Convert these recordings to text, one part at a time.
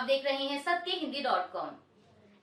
आप देख रहे हैं सत्यहिंदी.com।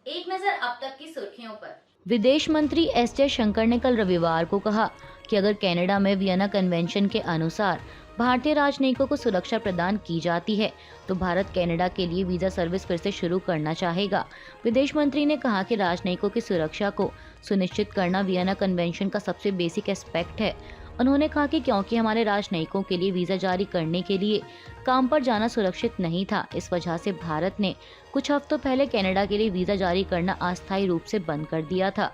एक नजर अब तक की सुर्खियों पर। विदेश मंत्री एस जयशंकर ने कल रविवार को कहा कि अगर कनाडा में वियना कन्वेंशन के अनुसार भारतीय राजनयिकों को सुरक्षा प्रदान की जाती है तो भारत कनाडा के लिए वीजा सर्विस फिर से शुरू करना चाहेगा। विदेश मंत्री ने कहा कि राजनयिकों की सुरक्षा को सुनिश्चित करना वियना कन्वेंशन का सबसे बेसिक एस्पेक्ट है। उन्होंने कहा कि क्योंकि हमारे राजनयिकों के लिए वीजा जारी करने के लिए काम पर जाना सुरक्षित नहीं था, इस वजह से भारत ने कुछ हफ्तों पहले कनाडा के लिए वीजा जारी करना अस्थायी रूप से बंद कर दिया था।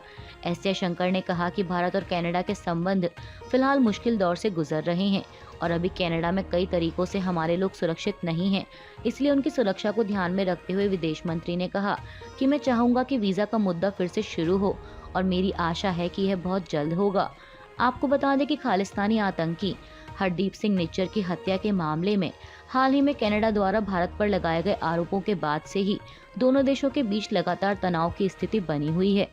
एस जयशंकर ने कहा कि भारत और कनाडा के संबंध फिलहाल मुश्किल दौर से गुजर रहे हैं और अभी कनाडा में कई तरीकों से हमारे लोग सुरक्षित नहीं हैं, इसलिए उनकी सुरक्षा को ध्यान में रखते हुए विदेश मंत्री ने कहा कि मैं चाहूंगा कि वीजा का मुद्दा फिर से शुरू हो और मेरी आशा है कि यह बहुत जल्द होगा। आपको बता दें कि खालिस्तानी आतंकी हरदीप सिंह निज्जर की हत्या के मामले में हाल ही में कनाडा द्वारा भारत पर लगाए गए आरोपों के बाद से ही दोनों देशों के बीच लगातार तनाव की स्थिति बनी हुई है।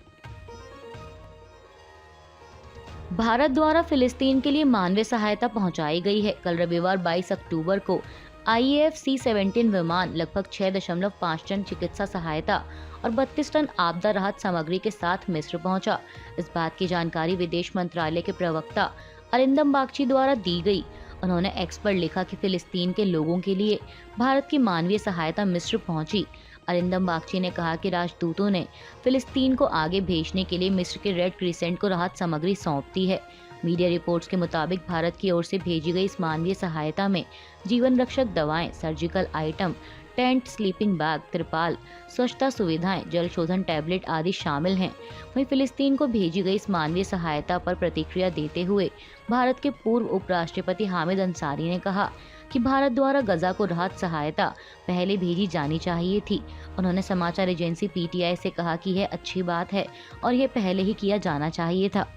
भारत द्वारा फिलिस्तीन के लिए मानवीय सहायता पहुंचाई गई है। कल रविवार 22 अक्टूबर को IAF C-17 विमान लगभग 6.5 टन चिकित्सा सहायता और 32 टन आपदा राहत सामग्री के साथ मिस्र पहुंचा। इस बात की जानकारी विदेश मंत्रालय के प्रवक्ता अरिंदम बागची द्वारा दी गई। उन्होंने एक्स पर लिखा कि फिलिस्तीन के लोगों के लिए भारत की मानवीय सहायता मिस्र पहुंची। अरिंदम बागची ने कहा कि राजदूतों ने फिलिस्तीन को आगे भेजने के लिए मिस्र के रेड क्रिसेंट को राहत सामग्री सौंप दी है। मीडिया रिपोर्ट्स के मुताबिक भारत की ओर से भेजी गई इस मानवीय सहायता में जीवन रक्षक दवाएं, surgical item, tent, sleeping bag, तिरपाल, स्वच्छता सुविधाएं, जल शोधन टैबलेट आदि शामिल हैं। वहीं फिलिस्तीन को भेजी गई इस मानवीय सहायता पर प्रतिक्रिया देते हुए भारत के पूर्व उपराष्ट्रपति हामिद अंसारी ने कहा कि भारत द्वारा गजा को राहत सहायता पहले भेजी जानी चाहिए थी। उन्होंने समाचार एजेंसी PTI से कहा कि यह अच्छी बात है और यह पहले ही किया जाना चाहिए था।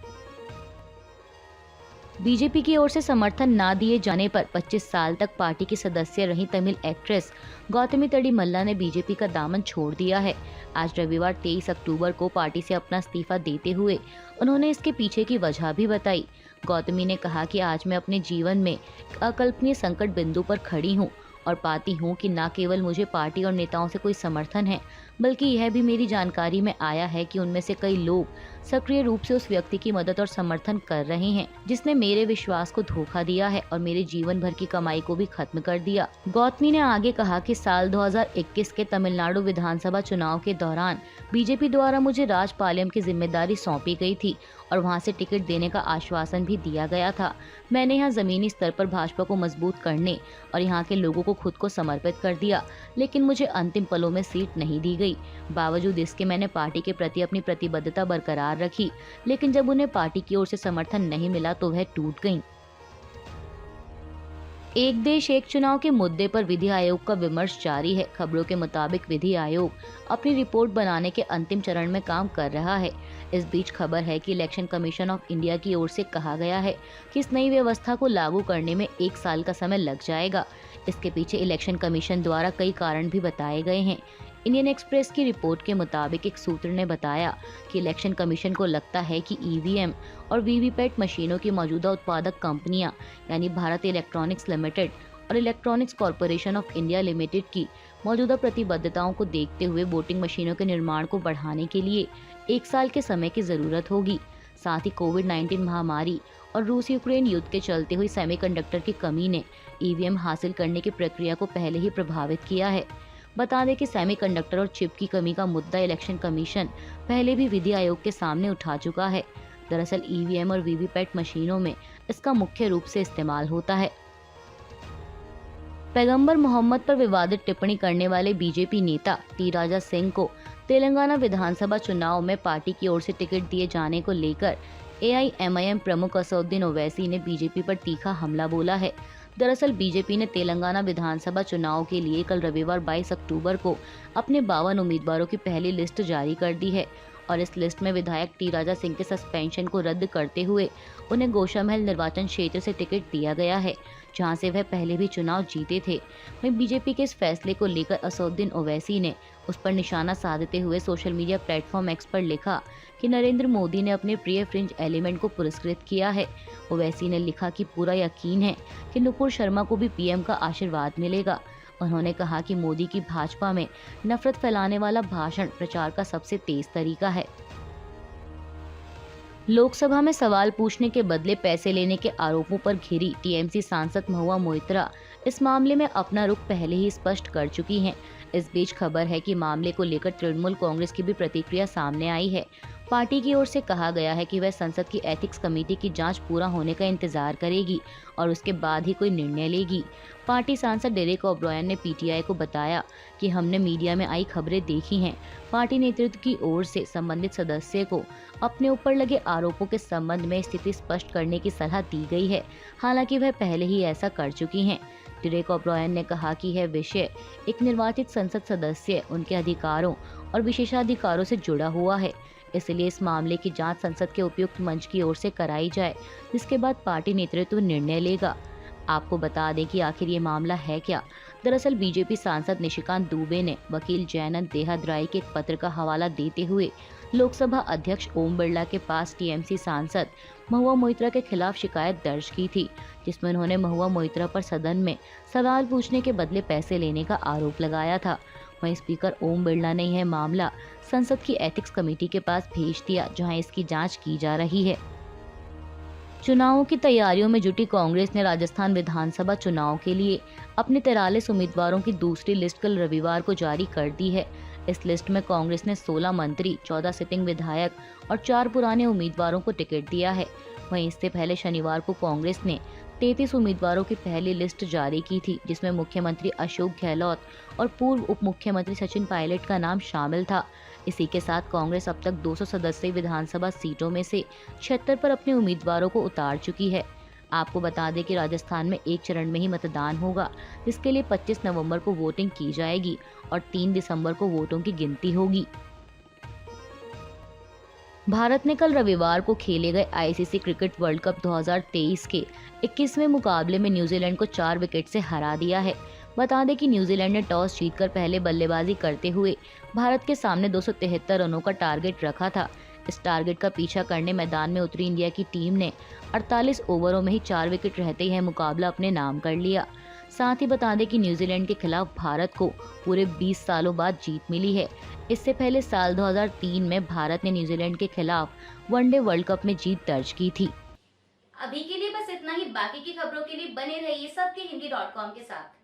बीजेपी की ओर से समर्थन न दिए जाने पर 25 साल तक पार्टी की सदस्य रही तमिल एक्ट्रेस गौतमी तड़ीमल्ला ने बीजेपी का दामन छोड़ दिया है। आज रविवार 23 अक्टूबर को पार्टी से अपना इस्तीफा देते हुए उन्होंने इसके पीछे की वजह भी बताई। गौतमी ने कहा कि आज मैं अपने जीवन में अकल्पनीय संकट बिंदु पर खड़ी हूँ और पाती हूँ कि न केवल मुझे पार्टी और नेताओं से कोई समर्थन है, बल्कि यह भी मेरी जानकारी में आया है कि उनमें से कई लोग सक्रिय रूप से उस व्यक्ति की मदद और समर्थन कर रहे हैं जिसने मेरे विश्वास को धोखा दिया है और मेरे जीवन भर की कमाई को भी खत्म कर दिया। गौतमी ने आगे कहा कि साल 2021 के तमिलनाडु विधानसभा चुनाव के दौरान बीजेपी द्वारा मुझे राजपालयम की जिम्मेदारी सौंपी गई थी और वहां से टिकट देने का आश्वासन भी दिया गया था। मैंने यहाँ जमीनी स्तर पर भाजपा को मजबूत करने और यहाँ के लोगों को खुद को समर्पित कर दिया, लेकिन मुझे अंतिम पलों में सीट नहीं दी गई। बावजूद इसके मैंने पार्टी के प्रति अपनी प्रतिबद्धता बरकरार रखी, लेकिन जब उन्हें पार्टी की ओर से समर्थन नहीं मिला तो वह टूट गईं। एक देश एक चुनाव के मुद्दे पर विधि आयोग का विमर्श जारी है। खबरों के मुताबिक विधि आयोग अपनी रिपोर्ट बनाने के अंतिम चरण में काम कर रहा है। इस बीच खबर है कि इलेक्शन कमीशन ऑफ इंडिया की ओर से कहा गया है कि इस नई व्यवस्था को लागू करने में 1 साल का समय लग जाएगा। इसके पीछे इलेक्शन कमीशन द्वारा कई कारण भी बताए गए हैं। इंडियन एक्सप्रेस की रिपोर्ट के मुताबिक एक सूत्र ने बताया कि इलेक्शन कमीशन को लगता है कि EVM और VVPAT मशीनों की मौजूदा उत्पादक कंपनियां यानी भारत इलेक्ट्रॉनिक्स लिमिटेड और electronics corporation of India limited की मौजूदा प्रतिबद्धताओं को देखते हुए वोटिंग मशीनों के निर्माण को बढ़ाने के लिए 1 साल के समय की जरूरत होगी। साथ ही कोविड-19 महामारी और रूस यूक्रेन युद्ध के चलते हुई सेमीकंडक्टर की कमी ने EVM हासिल करने की प्रक्रिया को पहले ही प्रभावित किया है। बता दें कि सेमीकंडक्टर और चिप की कमी का मुद्दा इलेक्शन कमीशन पहले भी विधि आयोग के सामने उठा चुका है। दरअसल EVM और VVPAT मशीनों में इसका मुख्य रूप से इस्तेमाल होता है। पैगंबर मोहम्मद पर विवादित टिप्पणी करने वाले बीजेपी नेता टी राजा सिंह को तेलंगाना विधानसभा चुनाव में पार्टी की ओर से टिकट दिए जाने को लेकर AIMIM प्रमुख असदुद्दीन ओवैसी ने बीजेपी पर तीखा हमला बोला है। दरअसल बीजेपी ने तेलंगाना विधानसभा चुनाव के लिए कल रविवार 22 अक्टूबर को अपने 52 उम्मीदवारों की पहली लिस्ट जारी कर दी है और इस लिस्ट में विधायक टी राजा सिंह के सस्पेंशन को रद्द करते हुए उन्हें गोशामहल निर्वाचन क्षेत्र से टिकट दिया गया है, जहां से वह पहले भी चुनाव जीते थे। वहीं बीजेपी के इस फैसले को लेकर असदुद्दीन ओवैसी ने उस पर निशाना साधते हुए सोशल मीडिया प्लेटफॉर्म एक्स पर लिखा कि नरेंद्र मोदी ने अपने प्रिय फ्रिंज एलिमेंट को पुरस्कृत किया है। ओवैसी ने लिखा कि पूरा यकीन है कि नुपुर शर्मा को भी PM का आशीर्वाद मिलेगा। उन्होंने कहा कि मोदी की भाजपा में नफरत फैलाने वाला भाषण प्रचार का सबसे तेज तरीका है। लोकसभा में सवाल पूछने के बदले पैसे लेने के आरोपों पर घिरी टीएमसी सांसद महुआ मोइत्रा इस मामले में अपना रुख पहले ही स्पष्ट कर चुकी हैं। इस बीच खबर है कि मामले को लेकर तृणमूल कांग्रेस की भी प्रतिक्रिया सामने आई है। पार्टी की ओर से कहा गया है कि वह संसद की एथिक्स कमेटी की जांच पूरा होने का इंतजार करेगी और उसके बाद ही कोई निर्णय लेगी। पार्टी सांसद डेरेक ओब्रायन ने पीटीआई को बताया कि हमने मीडिया में आई खबरें देखी हैं। पार्टी नेतृत्व की ओर से संबंधित सदस्य को अपने ऊपर लगे आरोपों के संबंध में स्थिति स्पष्ट करने की सलाह दी गई है। हालांकि वह पहले ही ऐसा कर चुकी हैं। डेरेक ओब्रायन ने कहा कि यह विषय एक निर्वाचित संसद सदस्य, उनके अधिकारों और विशेषाधिकारों से जुड़ा हुआ है, इसलिए इस मामले की जांच संसद के उपयुक्त मंच की ओर से कराई जाए, जिसके बाद पार्टी नेतृत्व निर्णय लेगा। आपको बता दें कि आखिर ये मामला है क्या। दरअसल बीजेपी सांसद निशिकांत दुबे ने वकील जयनंद देहाद्राई के एक पत्र का हवाला देते हुए लोकसभा अध्यक्ष ओम बिरला के पास टीएमसी सांसद महुआ मोइत्रा के खिलाफ शिकायत दर्ज की थी, जिसमें उन्होंने महुआ मोइत्रा पर सदन में सवाल पूछने के बदले पैसे लेने का आरोप लगाया था। वहीं स्पीकर ओम बिरला ने यह मामला संसद की एथिक्स कमेटी के पास भेज दिया, जहां इसकी जांच की जा रही है। चुनावों की तैयारियों में जुटी कांग्रेस ने राजस्थान विधानसभा चुनाव के लिए अपने 43 उम्मीदवारों की दूसरी लिस्ट कल रविवार को जारी कर दी है। इस लिस्ट में कांग्रेस ने 16 मंत्री, 14 सिटिंग विधायक और 4 पुराने उम्मीदवारों को टिकट दिया है। वहीं इससे पहले शनिवार को कांग्रेस ने 33 उम्मीदवारों की पहली लिस्ट जारी की थी, जिसमें मुख्यमंत्री अशोक गहलोत और पूर्व उप मुख्यमंत्री सचिन पायलट का नाम शामिल था। इसी के साथ कांग्रेस अब तक 200 सदस्यीय विधानसभा सीटों में से 76 पर अपने उम्मीदवारों को उतार चुकी है। आपको बता दें कि राजस्थान में एक चरण में ही मतदान होगा, जिसके लिए 25 नवंबर को वोटिंग की जाएगी और 3 दिसंबर को वोटों की गिनती होगी। भारत ने कल रविवार को खेले गए आईसीसी क्रिकेट वर्ल्ड कप 2023 के 21वें मुकाबले में न्यूजीलैंड को 4 विकेट से हरा दिया है। बता दें कि न्यूजीलैंड ने टॉस जीतकर पहले बल्लेबाजी करते हुए भारत के सामने 273 रनों का टारगेट रखा था। इस टारगेट का पीछा करने मैदान में उतरी इंडिया की टीम ने 48 ओवरों में ही 4 विकेट रहते ही मुकाबला अपने नाम कर लिया। साथ ही बता दें कि न्यूजीलैंड के खिलाफ भारत को पूरे 20 सालों बाद जीत मिली है। इससे पहले साल 2003 में भारत ने न्यूजीलैंड के खिलाफ वनडे वर्ल्ड कप में जीत दर्ज की थी। अभी के लिए बस इतना ही। बाकी की खबरों के लिए बने रहिए सबके हिंदी.com के साथ।